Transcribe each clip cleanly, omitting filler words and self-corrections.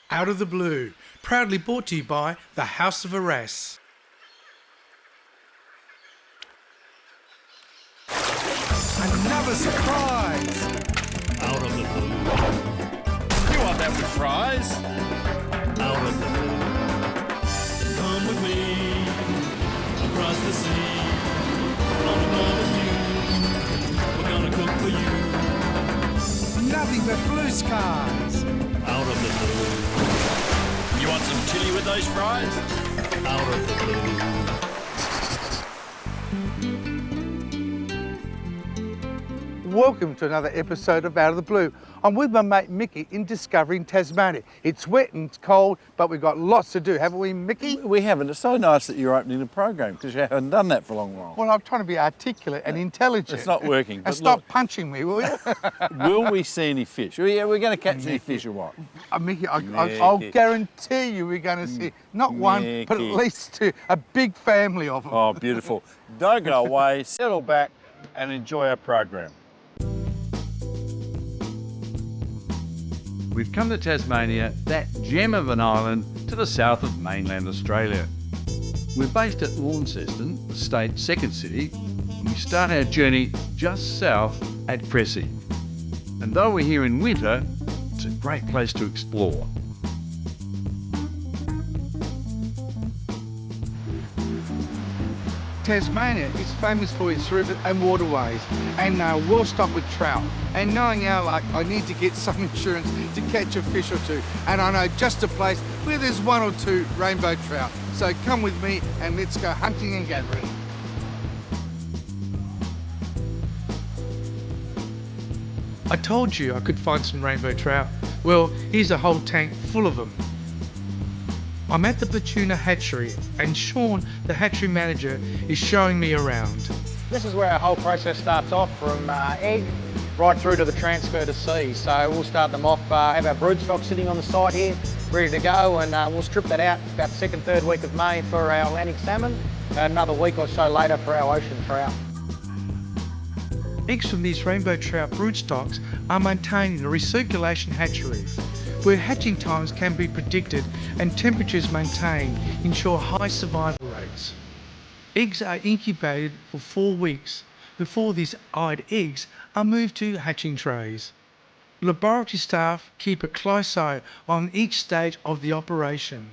Out of the Blue, proudly brought to you by the House of Arras. Another surprise! Out of the blue, You want that with fries? out of the blue. Come with me across the sea. On a barbecue, we're gonna cook for you. Nothing but blue skies. Out of the blue, You want some chili with those fries? out of the blue. Welcome to another episode of Out of the Blue. I'm with my mate Mickey in discovering Tasmania. It's wet and it's cold, but we've got lots to do, haven't we, Mickey? We haven't. It's so nice that you're opening the program because you haven't done that for a long while. Well, I'm trying to be articulate and intelligent. It's not working. And But stop look, punching me, will you? will we see any fish? Yeah, we're going to catch any fish or what? Mickey, I'll Mickey. guarantee you we're going to see not one, but at Mickey. least two. A big family of them. Oh, beautiful. Don't go away. Settle back and enjoy our program. We've come to Tasmania, that gem of an island to the south of mainland Australia. We're based at Launceston, the state's second city, and we start our journey just south at Cressy. And though we're here in winter, it's a great place to explore. Tasmania is famous for its rivers and waterways, and they're well stocked with trout. And knowing our luck, I need to get some insurance to catch a fish or two. And I know just a place where there's one or two rainbow trout. So come with me and let's go hunting and gathering. I told you I could find some rainbow trout. Well, here's a whole tank full of them. I'm at the Petuna hatchery and Sean, the hatchery manager, is showing me around. This is where our whole process starts off, from egg right through to the transfer to sea. So we'll start them off, have our broodstock sitting on the site here, ready to go, and we'll strip that out about the second, third week of May for our Atlantic salmon, and another week or so later for our ocean trout. Eggs from these rainbow trout broodstocks are maintained in a recirculation hatchery, where hatching times can be predicted and temperatures maintained ensure high survival rates. Eggs are incubated for 4 weeks before these eyed eggs are moved to hatching trays. Laboratory staff keep a close eye on each stage of the operation.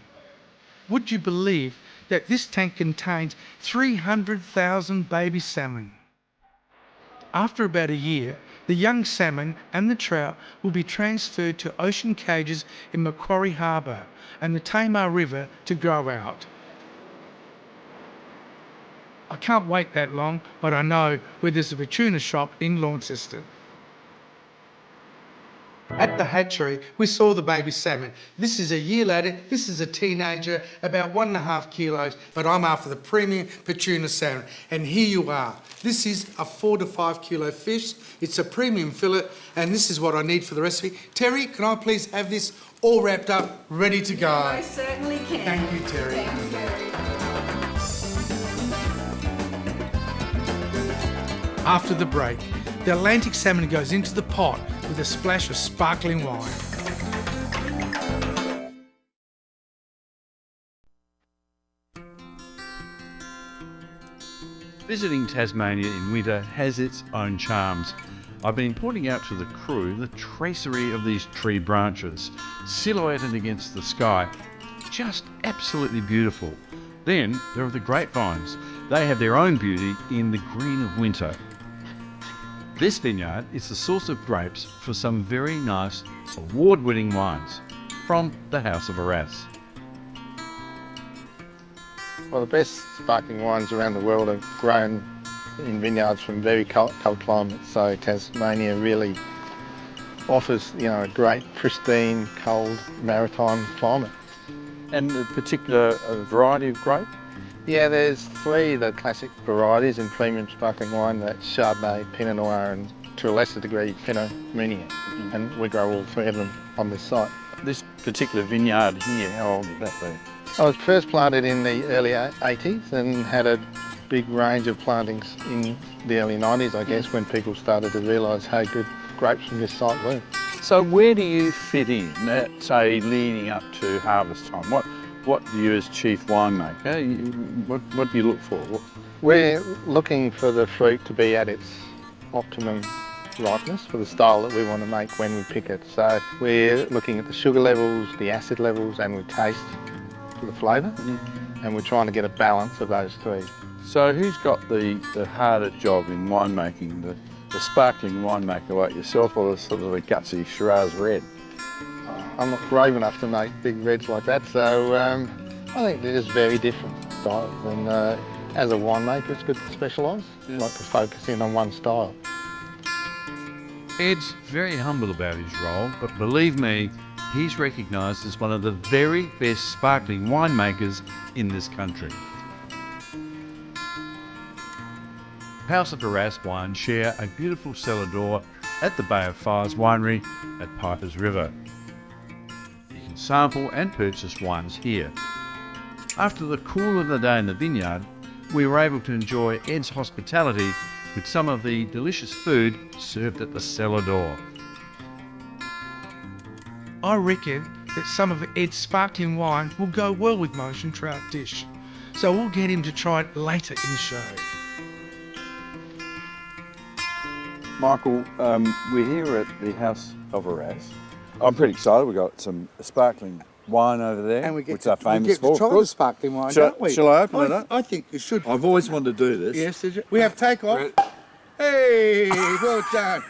Would you believe that this tank contains 300,000 baby salmon? After about a year, the young salmon and the trout will be transferred to ocean cages in Macquarie Harbour and the Tamar River to grow out. I can't wait that long, but I know where there's a Petuna shop in Launceston. At the hatchery, we saw the baby salmon. This is a year later, this is a teenager, about 1.5 kilos, but I'm after the premium Petuna salmon. And here you are. This is a 4 to 5 kilo fish. It's a premium fillet, and this is what I need for the recipe. Terry, can I please have this all wrapped up, ready to go? I certainly can. Thank you, Terry. Thank you, Terry. After the break, the Atlantic salmon goes into the pot with a splash of sparkling wine. Visiting Tasmania in winter has its own charms. I've been pointing out to the crew the tracery of these tree branches, silhouetted against the sky. Just absolutely beautiful. Then there are the grapevines. They have their own beauty in the green of winter. This vineyard is the source of grapes for some very nice award-winning wines from the House of Arras. Well, the best sparkling wines around the world are grown in vineyards from very cold climates, so Tasmania really offers, a great, pristine, cold, maritime climate. And a particular variety of grape? Yeah, there's 3 the classic varieties in premium sparkling wine, that's Chardonnay, Pinot Noir and, to a lesser degree, Pinot Meunier. And we grow all 3 of them on this site. This particular vineyard here, how old would that be? I was first planted in the early 80s and had a big range of plantings in the early 90s, I guess, when people started to realise how good grapes from this site were. So where do you fit in, say, leading up to harvest time? What do you as chief winemaker, what do you look for? We're looking for the fruit to be at its optimum ripeness for the style that we want to make when we pick it. So we're looking at the sugar levels, the acid levels, and we taste for the flavour. And we're trying to get a balance of those three. So who's got the harder job in winemaking, the sparkling winemaker like yourself, or the sort of a gutsy Shiraz red? I'm not brave enough to make big reds like that, so I think they're just very different styles. And as a winemaker, it's good to specialise. I like to focus in on one style. Ed's very humble about his role, but believe me, he's recognised as one of the very best sparkling winemakers in this country. House of Arras wines share a beautiful cellar door at the Bay of Fires winery at Pipers River. You can sample and purchase wines here. After the cool of the day in the vineyard, we were able to enjoy Ed's hospitality with some of the delicious food served at the cellar door. I reckon that some of Ed's sparkling wine will go well with motion trout dish, so we'll get him to try it later in the show. Michael, we're here at the House of Arras. I'm pretty excited. We've got some sparkling wine over there, And we get which to, they're famous for. to try of the course. sparkling wine, Shall- don't we? shall I open it up? I think you should. I've always wanted to do this. Yes, did you? We have takeoff. Hey, well done.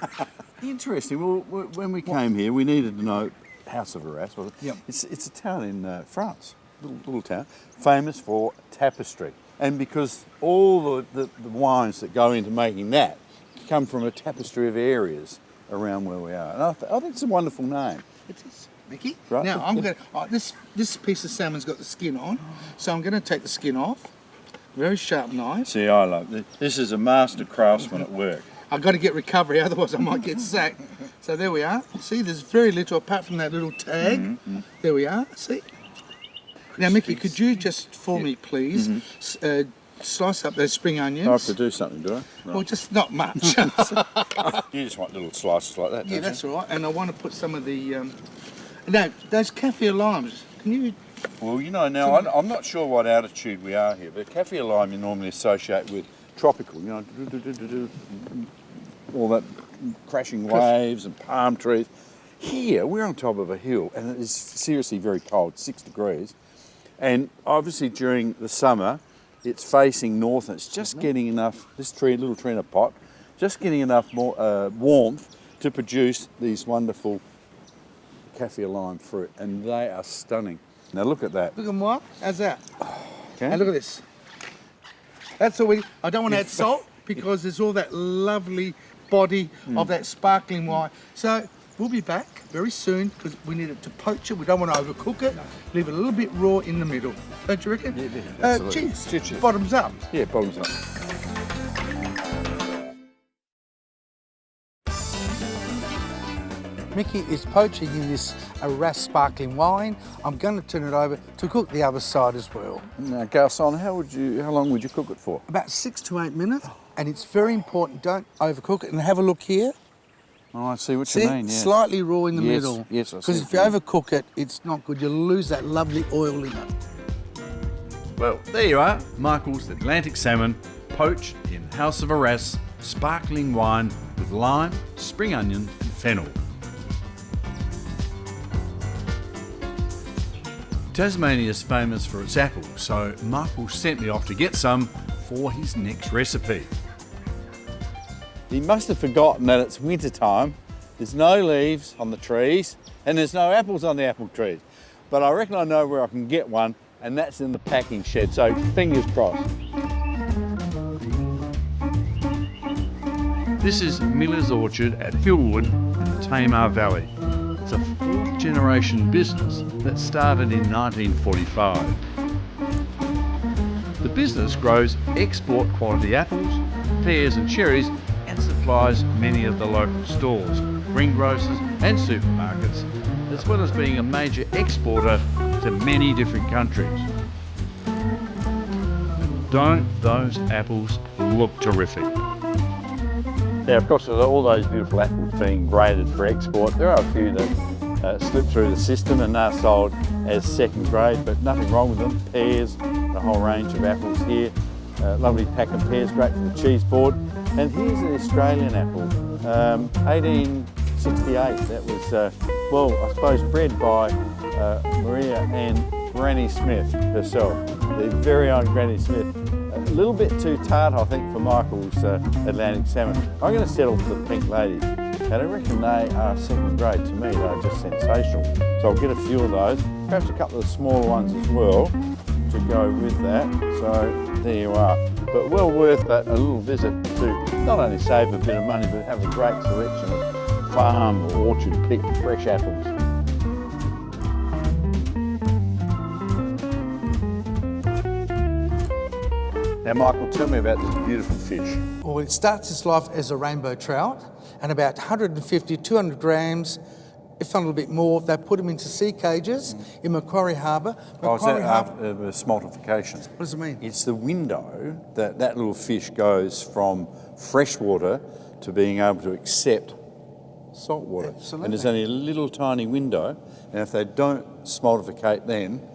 Interesting. Well, when we came here, we needed to know House of Arras. Well, Yep. It's a town in France, little town, famous for tapestry. And because all the wines that go into making that come from a tapestry of areas around where we are. And I think it's a wonderful name. It is, Mickey. Right. Now I'm going to. This piece of salmon's got the skin on, so I'm going to take the skin off. Very sharp knife. See, I love this. This is a master craftsman at work. I've got to get recovery, otherwise I might get sacked. So there we are. See, there's very little apart from that little tag. There we are. See. Now, Mickey, could you just for me, please, slice up those spring onions? I have to do something, do I? Right. Well, just not much. You just want little slices like that, don't Yeah, you? that's all right. And I want to put some of the. Now, those kaffir limes. Can you? Well, you know, now I'm not sure what altitude we are here, but kaffir lime you normally associate with tropical, you know, all that crashing waves and palm trees. Here, we're on top of a hill, and it is seriously very cold, 6 degrees. And obviously during the summer, it's facing north, and it's just getting enough, this tree, little tree in a pot, just getting enough more warmth to produce these wonderful kaffir lime fruit, and they are stunning. Now look at that. Look at mine. How's that? Okay. And look at this. That's all we. I don't want to add salt because there's all that lovely body of that sparkling wine. So we'll be back very soon because we need it to poach it. We don't want to overcook it. Leave it a little bit raw in the middle. Don't you reckon? Yeah, absolutely. Cheers. Cheers. Bottoms up. Yeah, bottoms up. Mickey is poaching in this Arras sparkling wine. I'm going to turn it over to cook the other side as well. Now, Garçon, how long would you cook it for? About 6 to 8 minutes. And it's very important, don't overcook it. And have a look here. Oh, I see what See, you mean, yes. slightly raw in the Yes, middle. yes, I see Because if you what you mean. overcook it, it's not good. You'll lose that lovely oil in it. Well, there you are, Michael's Atlantic salmon, poached in House of Arras, sparkling wine with lime, spring onion and fennel. Tasmania is famous for its apples, so Michael sent me off to get some for his next recipe. He must have forgotten that it's winter time. There's no leaves on the trees and there's no apples on the apple trees. But I reckon I know where I can get one, and that's in the packing shed, so fingers crossed. This is Miller's Orchard at Hillwood in the Tamar Valley. It's a fourth-generation business that started in 1945. The business grows export quality apples, pears and cherries and supplies many of the local stores, greengrocers and supermarkets, as well as being a major exporter to many different countries. Don't those apples look terrific? Now, of course, with all those beautiful apples being graded for export, there are a few that slip through the system and are sold as second grade, but nothing wrong with them. Pears, a whole range of apples here. Lovely pack of pears, great for the cheese board. And here's an Australian apple, 1868. That was, well, I suppose bred by Maria and Granny Smith herself, the very own Granny Smith. A little bit too tart, I think, for Michael's Atlantic salmon. I'm going to settle for the Pink Lady, and I reckon they are second grade. To me, they're just sensational. So I'll get a few of those, perhaps a couple of the smaller ones as well to go with that. So there you are. But well worth a little visit to not only save a bit of money, but have a great selection of farm or orchard picked fresh apples. Now, Michael, tell me about this beautiful fish. Well, it starts its life as a rainbow trout, and about 150, 200 grams, if not a little bit more, they put them into sea cages in Macquarie Harbour. Oh, is that after smoltification? What does it mean? It's the window that that little fish goes from freshwater to being able to accept salt water. Absolutely. And there's only a little tiny window, and if they don't smoltificate then,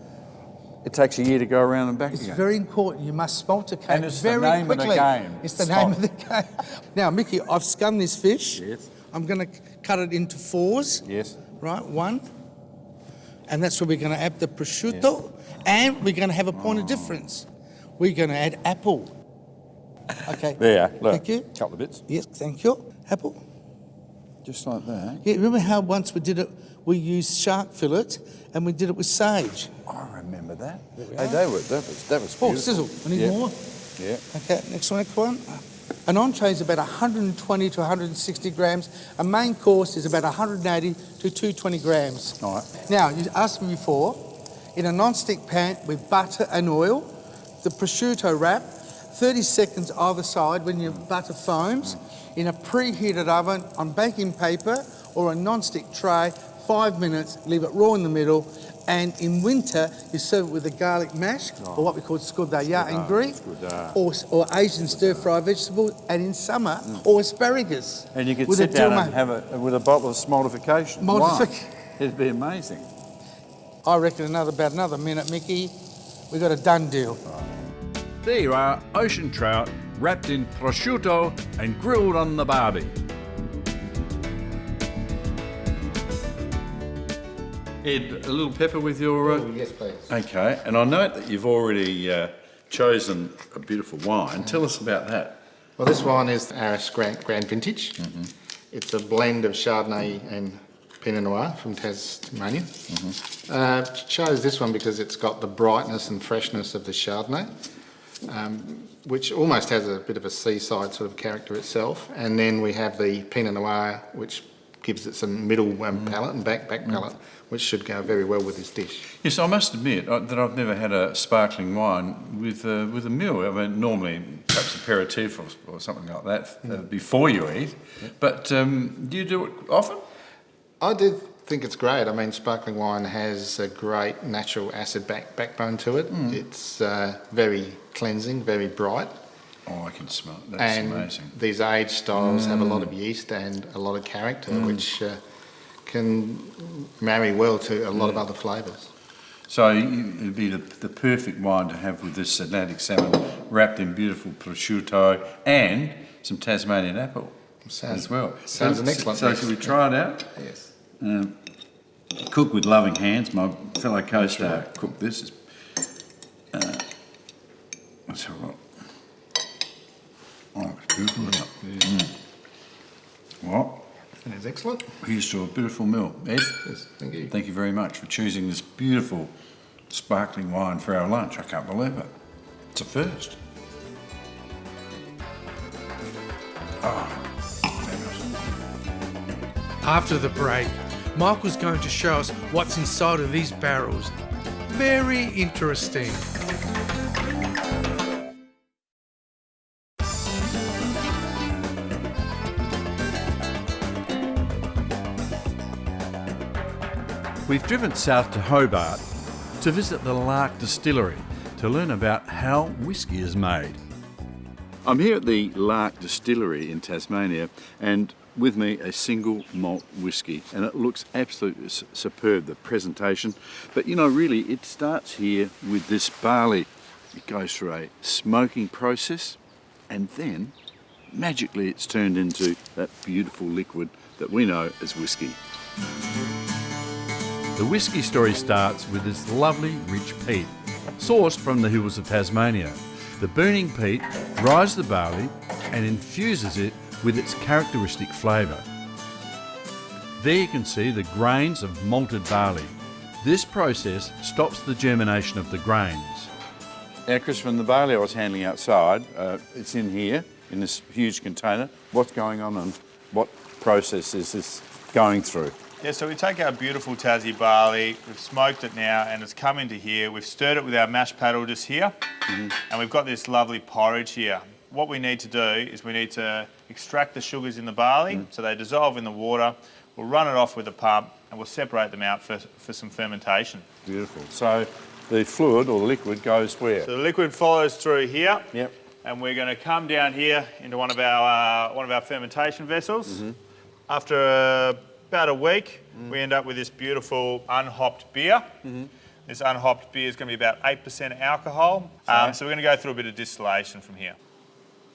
it takes a year to go around and back It's again. very important. You must smoltificate And it's the very name of the quickly. game. It's the name of the game. Now, Mickey, I've scummed this fish. Yes. I'm going to cut it into fours. Yes. Right, one. And that's where we're going to add the prosciutto. And we're going to have a point of difference. We're going to add apple. Okay. There, look. Thank you. Couple of bits. Yes, thank you. Apple. Just like that. Yeah, remember how once we did it, we used shark fillet and we did it with sage? I remember that. we Hey, are. that was beautiful. Oh, sizzle. We need Yeah. more. Yeah. Okay, next one. An entree is about 120 to 160 grams. A main course is about 180 to 220 grams. All right. Now, you asked me before, in a non-stick pan with butter and oil, the prosciutto wrap, 30 seconds either side when your butter foams, in a preheated oven on baking paper or a non-stick tray, 5 minutes, leave it raw in the middle, and in winter you serve it with a garlic mash, or what we call scudaya in Greek, or Asian stir-fry vegetables, and in summer, or asparagus. And you could with sit a down dilma. and have it with a bottle of smoltification. It'd be amazing. I reckon about another minute, Mickey. We got a done deal. There you are, ocean trout wrapped in prosciutto and grilled on the barbie. Ed, a little pepper with your... Yes, please. Okay, and I note that you've already chosen a beautiful wine. Tell us about that. Well, this wine is Arras Grand Vintage. It's a blend of Chardonnay and Pinot Noir from Tasmania. Chose this one because it's got the brightness and freshness of the Chardonnay, which almost has a bit of a seaside sort of character itself. And then we have the Pinot Noir, which gives it some middle palate and back palate, which should go very well with this dish. Yes, I must admit that I've never had a sparkling wine with a meal. I mean, normally perhaps aperitif or something like that before you eat. But do you do it often? I do think it's great. I mean, sparkling wine has a great natural acid backbone to it. It's very cleansing, very bright. Oh, I can smell it. That's and amazing. These aged styles have a lot of yeast and a lot of character, which can marry well to a lot of other flavours. So it'd be the perfect wine to have with this Atlantic salmon wrapped in beautiful prosciutto and some Tasmanian apple as well. Sounds an excellent So mix. should we try it out? Yes. Cooked with loving hands. My fellow co-star cooked this. Let's have a look. Oh, it's beautiful, isn't it? Well, That's excellent. here's to a beautiful meal. Ed, Yes, thank you. thank you very much for choosing this beautiful sparkling wine for our lunch. I can't believe it. It's a first. After the break, Michael's going to show us what's inside of these barrels. Very interesting. We've driven south to Hobart to visit the Lark Distillery to learn about how whisky is made. I'm here at the Lark Distillery in Tasmania, and with me a single malt whiskey, and it looks absolutely superb, the presentation. But you know, really it starts here with this barley. It goes through a smoking process, and then magically it's turned into that beautiful liquid that we know as whiskey. The whiskey story starts with this lovely rich peat, sourced from the hills of Tasmania. The burning peat dries the barley and infuses it with its characteristic flavour. There you can see the grains of malted barley. This process stops the germination of the grains. Now Chris, from the barley I was handling outside, it's in here, in this huge container. What's going on and what process is this going through? Yeah, so we take our beautiful Tassie barley, we've smoked it now and it's come into here. We've stirred it with our mash paddle just here, and we've got this lovely porridge here. What we need to do is we need to extract the sugars in the barley so they dissolve in the water. We'll run it off with a pump and we'll separate them out for some fermentation. Beautiful. So the fluid or liquid goes where? So the liquid follows through here. Yep. And we're going to come down here into one of our fermentation vessels. After about a week, we end up with this beautiful unhopped beer. This unhopped beer is going to be about 8% alcohol. So we're going to go through a bit of distillation from here.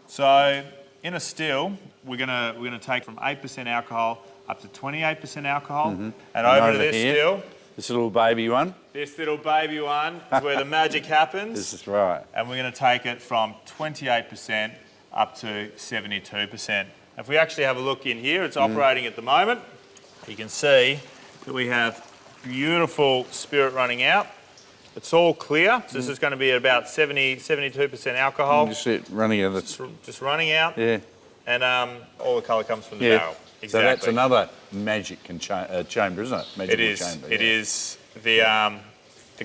So in a still, we're going to take from 8% alcohol up to 28% alcohol, and over to this still. This little baby one. This little baby one is where the magic happens. This is right. And we're going to take it from 28% up to 72%. If we actually have a look in here, it's operating at the moment. You can see that we have beautiful spirit running out. It's all clear, so this is going to be at about 72% alcohol. Just it running out. Just running out. Yeah. And all the colour comes from the barrel. Exactly. So that's another magic chamber, isn't it? Magical chamber. It is the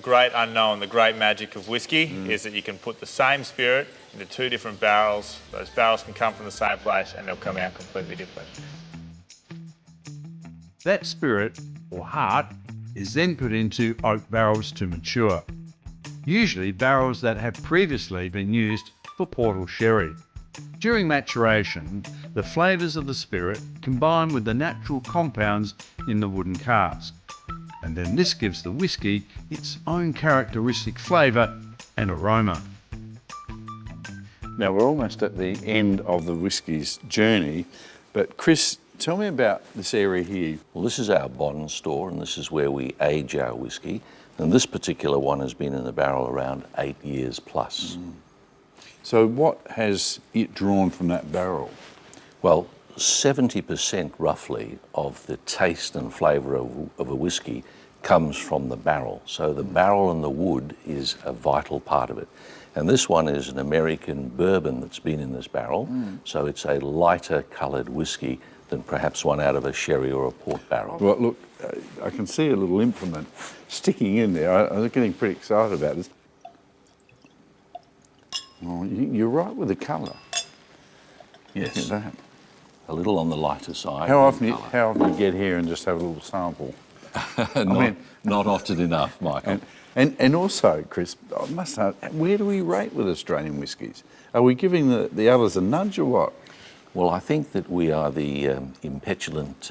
great unknown, the great magic of whiskey is that you can put the same spirit into two different barrels. Those barrels can come from the same place and they'll come out completely different. That spirit, or heart, is then put into oak barrels to mature. Usually barrels that have previously been used for port or sherry. During maturation, the flavours of the spirit combine with the natural compounds in the wooden cask, and then this gives the whiskey its own characteristic flavour and aroma. Now we're almost at the end of the whiskey's journey, but Chris, tell me about this area here. Well, this is our bond store, and this is where we age our whiskey. And this particular one has been in the barrel around 8 years plus. So what has it drawn from that barrel? Well, 70% roughly of the taste and flavour of a whiskey comes from the barrel. So the barrel and the wood is a vital part of it. And this one is an American bourbon that's been in this barrel. So it's a lighter coloured whiskey than perhaps one out of a sherry or a port barrel. Well, look, I can see a little implement sticking in there. I'm getting pretty excited about this. Oh, you're right with the colour. Yes. Look at that. A little on the lighter side. How often you get here and just have a little sample? Not often enough, Michael. And also, Chris, I must ask, where do we rate with Australian whiskies? Are we giving the others a nudge or what? Well, I think that we are the impetulant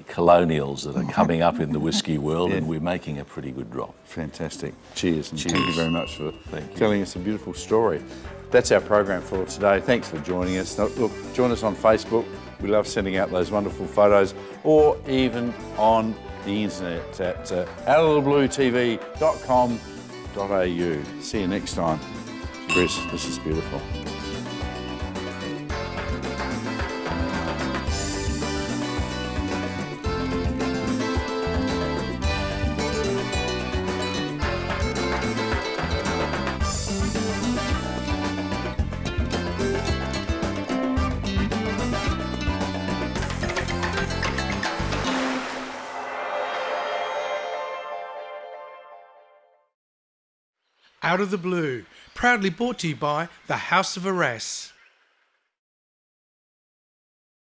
colonials that are coming up in the whiskey world, and we're making a pretty good drop. Fantastic. Cheers. And Cheers. Thank you very much for telling us a beautiful story. That's our program for today. Thanks for joining us. Now, look, join us on Facebook. We love sending out those wonderful photos, or even on the internet at outofthebluetv.com.au. See you next time. Chris, this is beautiful. Out of the Blue, proudly brought to you by the House of Arras.